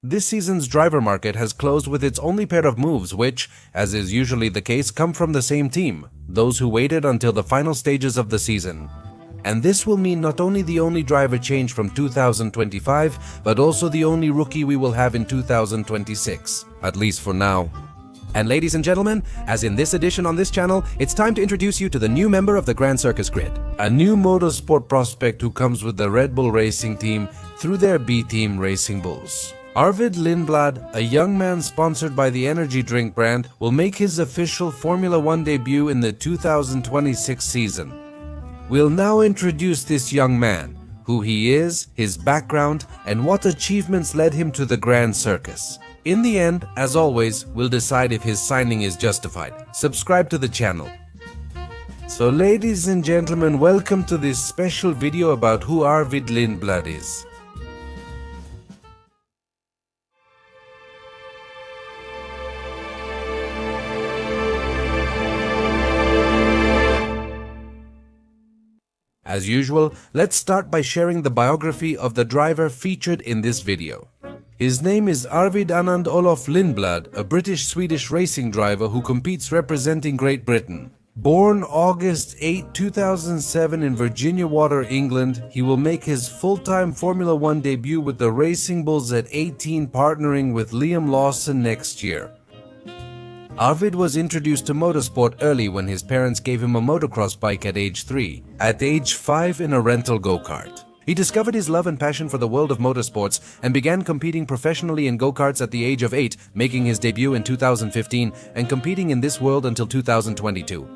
This season's driver market has closed with its only pair of moves which, as is usually the case, come from the same team, those who waited until the final stages of the season. And this will mean not only the only driver change from 2025, but also the only rookie we will have in 2026, at least for now. And ladies and gentlemen, as in this edition on this channel, it's time to introduce you to the new member of the Grand Circus Grid. A new motorsport prospect who comes with the Red Bull Racing team through their B-Team Racing Bulls. Arvid Lindblad, a young man sponsored by the energy drink brand, will make his official Formula 1 debut in the 2026 season. We'll now introduce this young man, who he is, his background, and what achievements led him to the Grand Circus. In the end, as always, we'll decide if his signing is justified. Subscribe to the channel. So ladies and gentlemen, welcome to this special video about who Arvid Lindblad is. As usual, let's start by sharing the biography of the driver featured in this video. His name is Arvid Anand Olof Lindblad, a British-Swedish racing driver who competes representing Great Britain. Born August 8, 2007 in Virginia Water, England, he will make his full-time Formula 1 debut with the Racing Bulls at 18, partnering with Liam Lawson next year. Arvid was introduced to motorsport early when his parents gave him a motocross bike at age 3, at age 5 in a rental go-kart. He discovered his love and passion for the world of motorsports and began competing professionally in go-karts at the age of 8, making his debut in 2015 and competing in this world until 2022.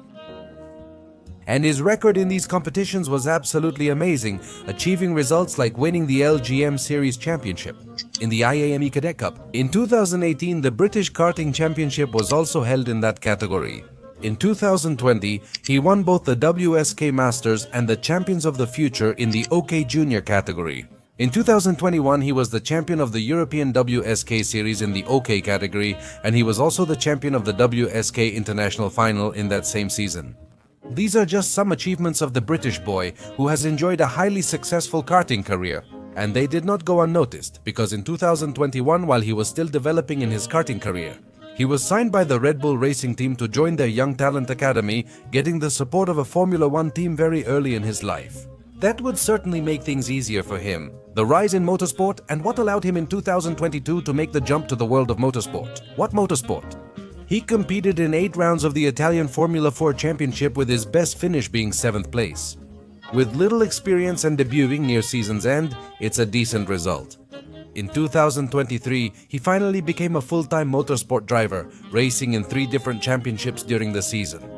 And his record in these competitions was absolutely amazing, achieving results like winning the LGM Series Championship in the IAME Cadet Cup. In 2018, the British Karting Championship was also held in that category. In 2020, he won both the WSK Masters and the Champions of the Future in the OK Junior category. In 2021, he was the champion of the European WSK Series in the OK category, and he was also the champion of the WSK International Final in that same season. These are just some achievements of the British boy who has enjoyed a highly successful karting career. And they did not go unnoticed, because in 2021, while he was still developing in his karting career, he was signed by the Red Bull Racing team to join their Young Talent Academy, getting the support of a Formula 1 team very early in his life. That would certainly make things easier for him. The rise in motorsport and what allowed him in 2022 to make the jump to the world of motorsport. What motorsport? He competed in 8 rounds of the Italian Formula 4 Championship with his best finish being 7th place. With little experience and debuting near season's end, it's a decent result. In 2023, he finally became a full-time motorsport driver, racing in 3 different championships during the season.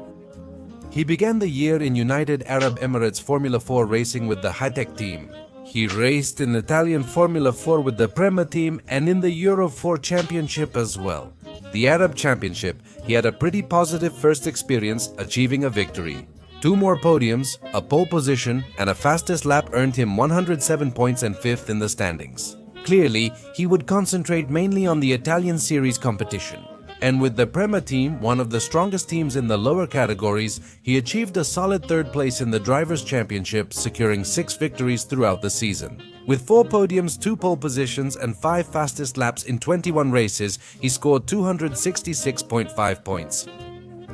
He began the year in United Arab Emirates Formula 4 racing with the High-Tech team. He raced in Italian Formula 4 with the Prema team and in the Euro 4 Championship as well. The Arab Championship, he had a pretty positive first experience, achieving a victory. 2 more podiums, a pole position, and a fastest lap earned him 107 points and 5th in the standings. Clearly, he would concentrate mainly on the Italian Series competition. And with the Prema team, one of the strongest teams in the lower categories, he achieved a solid 3rd place in the Drivers' Championship, securing 6 victories throughout the season. With 4 podiums, 2 pole positions, and 5 fastest laps in 21 races, he scored 266.5 points.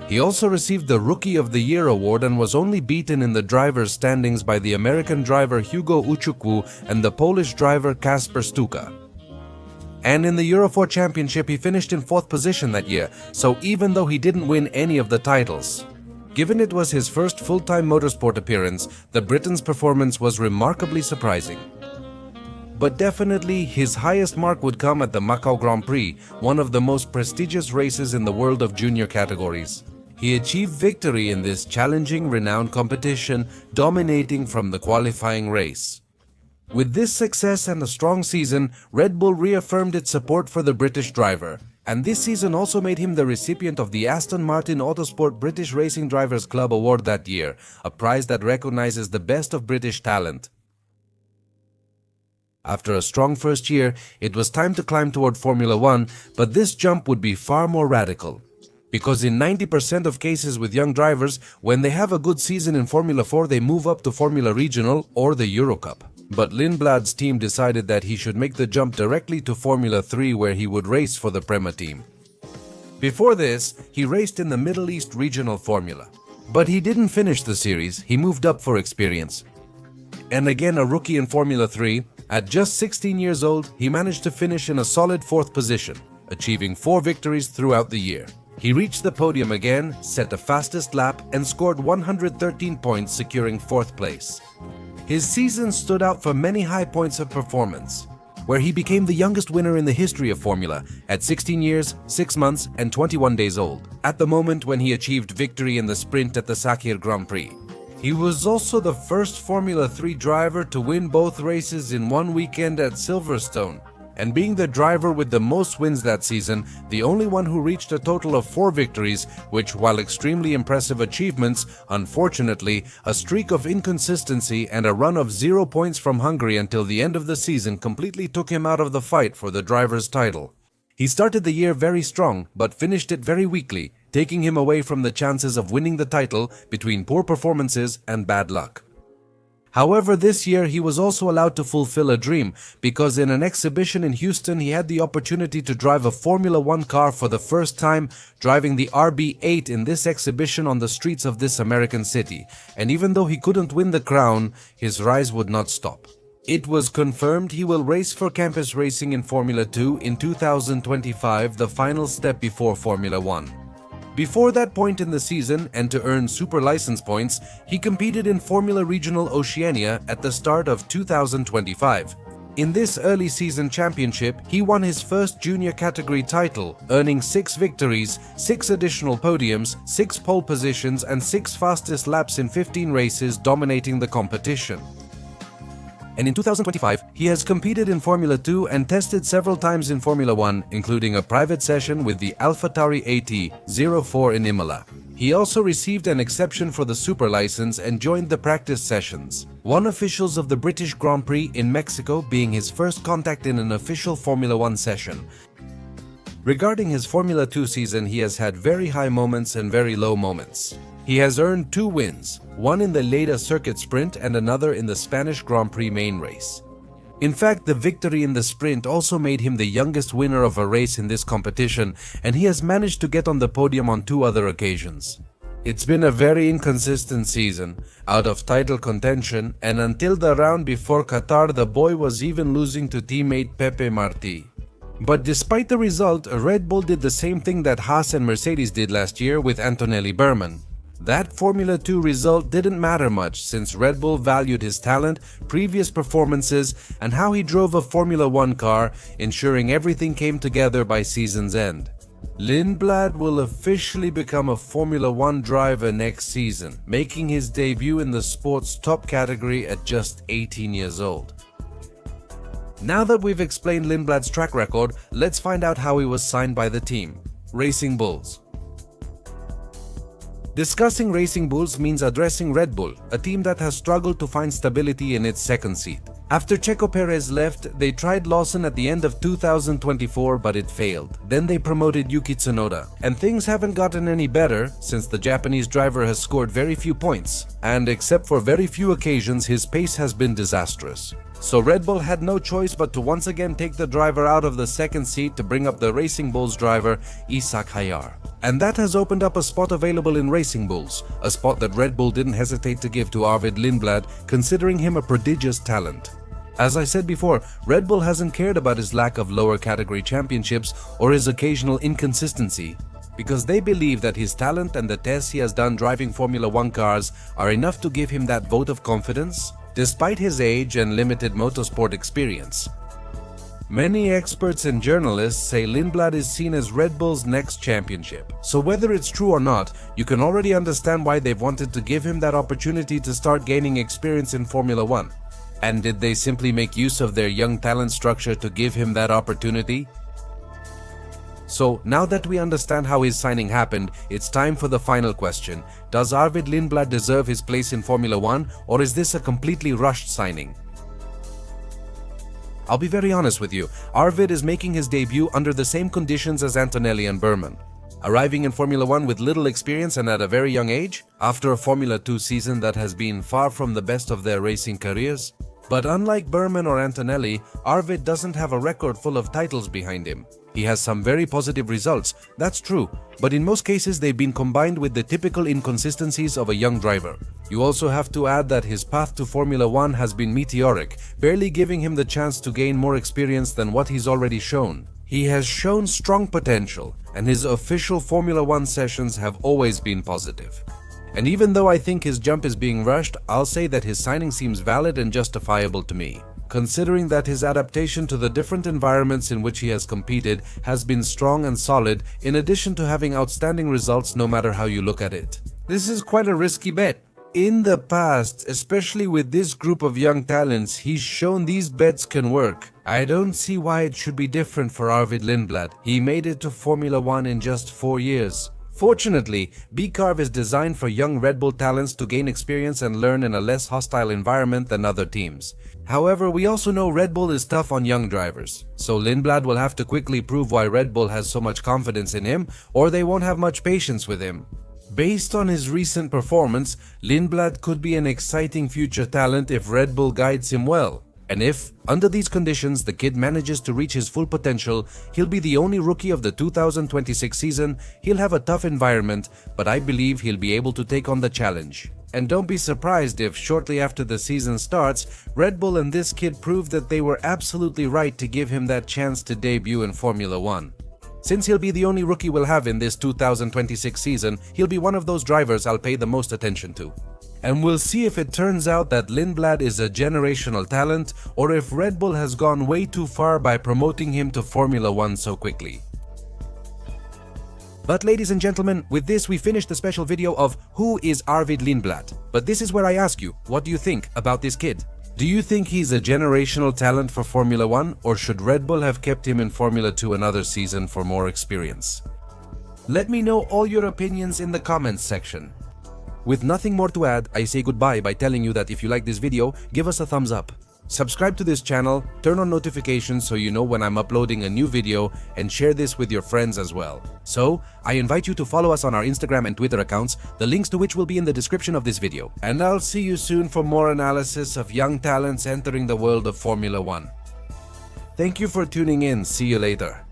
He also received the Rookie of the Year award and was only beaten in the drivers' standings by the American driver Hugo Uchukwu and the Polish driver Kasper Stuka. And in the Euro 4 Championship, he finished in 4th position that year, so even though he didn't win any of the titles, given it was his first full-time motorsport appearance, the Britain's performance was remarkably surprising. But definitely, his highest mark would come at the Macau Grand Prix, one of the most prestigious races in the world of junior categories. He achieved victory in this challenging, renowned competition, dominating from the qualifying race. With this success and a strong season, Red Bull reaffirmed its support for the British driver. And this season also made him the recipient of the Aston Martin Autosport British Racing Drivers Club Award that year, a prize that recognizes the best of British talent. After a strong first year, it was time to climb toward Formula 1, but this jump would be far more radical. Because in 90% of cases with young drivers, when they have a good season in Formula 4, they move up to Formula Regional or the Euro Cup. But Lindblad's team decided that he should make the jump directly to Formula 3 where he would race for the Prema team. Before this, he raced in the Middle East Regional Formula. But he didn't finish the series, he moved up for experience. And again a rookie in Formula 3, at just 16 years old, he managed to finish in a solid 4th position, achieving 4 victories throughout the year. He reached the podium again, set the fastest lap, and scored 113 points, securing 4th place. His season stood out for many high points of performance, where he became the youngest winner in the history of Formula at 16 years, 6 months, and 21 days old, at the moment when he achieved victory in the sprint at the Sakhir Grand Prix. He was also the first Formula 3 driver to win both races in one weekend at Silverstone, and being the driver with the most wins that season, the only one who reached a total of 4 victories, which, while extremely impressive achievements, unfortunately, a streak of inconsistency and a run of 0 points from Hungary until the end of the season completely took him out of the fight for the driver's title. He started the year very strong, but finished it very weakly, taking him away from the chances of winning the title between poor performances and bad luck. However, this year he was also allowed to fulfill a dream, because in an exhibition in Houston he had the opportunity to drive a Formula 1 car for the first time, driving the RB8 in this exhibition on the streets of this American city. And even though he couldn't win the crown, his rise would not stop. It was confirmed he will race for campus racing in Formula 2 in 2025, the final step before Formula 1. Before that point in the season, and to earn super license points, he competed in Formula Regional Oceania at the start of 2025. In this early season championship, he won his first junior category title, earning 6 victories, 6 additional podiums, 6 pole positions, and 6 fastest laps in 15 races, dominating the competition. And in 2025, he has competed in Formula 2 and tested several times in Formula 1, including a private session with the AlphaTauri AT04 in Imola. He also received an exception for the super license and joined the practice sessions. One officials of the British Grand Prix in Mexico being his first contact in an official Formula 1 session. Regarding his Formula 2 season, he has had very high moments and very low moments. He has earned 2 wins, one in the Lleida Circuit Sprint and another in the Spanish Grand Prix main race. In fact, the victory in the sprint also made him the youngest winner of a race in this competition, and he has managed to get on the podium on 2 other occasions. It's been a very inconsistent season, out of title contention, and until the round before Qatar, the boy was even losing to teammate Pepe Martí. But despite the result, Red Bull did the same thing that Haas and Mercedes did last year with Antonelli Burman. That Formula 2 result didn't matter much, since Red Bull valued his talent, previous performances, and how he drove a Formula 1 car, ensuring everything came together by season's end. Lindblad will officially become a Formula 1 driver next season, making his debut in the sport's top category at just 18 years old. Now that we've explained Lindblad's track record, let's find out how he was signed by the team, Racing Bulls. Discussing Racing Bulls means addressing Red Bull, a team that has struggled to find stability in its second seat. After Checo Perez left, they tried Lawson at the end of 2024, but it failed. Then they promoted Yuki Tsunoda, and things haven't gotten any better since the Japanese driver has scored very few points, and except for very few occasions, his pace has been disastrous. So Red Bull had no choice but to once again take the driver out of the second seat to bring up the Racing Bulls driver, Ishak Hayar. And that has opened up a spot available in Racing Bulls, a spot that Red Bull didn't hesitate to give to Arvid Lindblad, considering him a prodigious talent. As I said before, Red Bull hasn't cared about his lack of lower category championships or his occasional inconsistency, because they believe that his talent and the tests he has done driving Formula 1 cars are enough to give him that vote of confidence, despite his age and limited motorsport experience. Many experts and journalists say Lindblad is seen as Red Bull's next championship. So whether it's true or not, you can already understand why they've wanted to give him that opportunity to start gaining experience in Formula 1. And did they simply make use of their young talent structure to give him that opportunity? So now that we understand how his signing happened, it's time for the final question. Does Arvid Lindblad deserve his place in Formula 1, or is this a completely rushed signing? I'll be very honest with you, Arvid is making his debut under the same conditions as Antonelli and Burman. Arriving in Formula 1 with little experience and at a very young age, after a Formula 2 season that has been far from the best of their racing careers, But unlike Berman or Antonelli, Arvid doesn't have a record full of titles behind him. He has some very positive results, that's true, but in most cases they've been combined with the typical inconsistencies of a young driver. You also have to add that his path to Formula 1 has been meteoric, barely giving him the chance to gain more experience than what he's already shown. He has shown strong potential, and his official Formula 1 sessions have always been positive. And even though I think his jump is being rushed, I'll say that his signing seems valid and justifiable to me, considering that his adaptation to the different environments in which he has competed has been strong and solid, in addition to having outstanding results no matter how you look at it. This is quite a risky bet. In the past, especially with this group of young talents, he's shown these bets can work. I don't see why it should be different for Arvid Lindblad. He made it to Formula 1 in just 4 years. Fortunately, B-Carv is designed for young Red Bull talents to gain experience and learn in a less hostile environment than other teams. However, we also know Red Bull is tough on young drivers, so Lindblad will have to quickly prove why Red Bull has so much confidence in him, or they won't have much patience with him. Based on his recent performance, Lindblad could be an exciting future talent if Red Bull guides him well. And if, under these conditions, the kid manages to reach his full potential, he'll be the only rookie of the 2026 season. He'll have a tough environment, but I believe he'll be able to take on the challenge. And don't be surprised if, shortly after the season starts, Red Bull and this kid prove that they were absolutely right to give him that chance to debut in Formula 1. Since he'll be the only rookie we'll have in this 2026 season, he'll be one of those drivers I'll pay the most attention to. And we'll see if it turns out that Lindblad is a generational talent or if Red Bull has gone way too far by promoting him to Formula 1 so quickly. But ladies and gentlemen, with this we finished the special video of Who is Arvid Lindblad? But this is where I ask you, what do you think about this kid? Do you think he's a generational talent for Formula 1, or should Red Bull have kept him in Formula 2 another season for more experience? Let me know all your opinions in the comments section. With nothing more to add, I say goodbye by telling you that if you like this video, give us a thumbs up. Subscribe to this channel, turn on notifications so you know when I'm uploading a new video, and share this with your friends as well. So, I invite you to follow us on our Instagram and Twitter accounts, the links to which will be in the description of this video. And I'll see you soon for more analysis of young talents entering the world of Formula 1. Thank you for tuning in. See you later.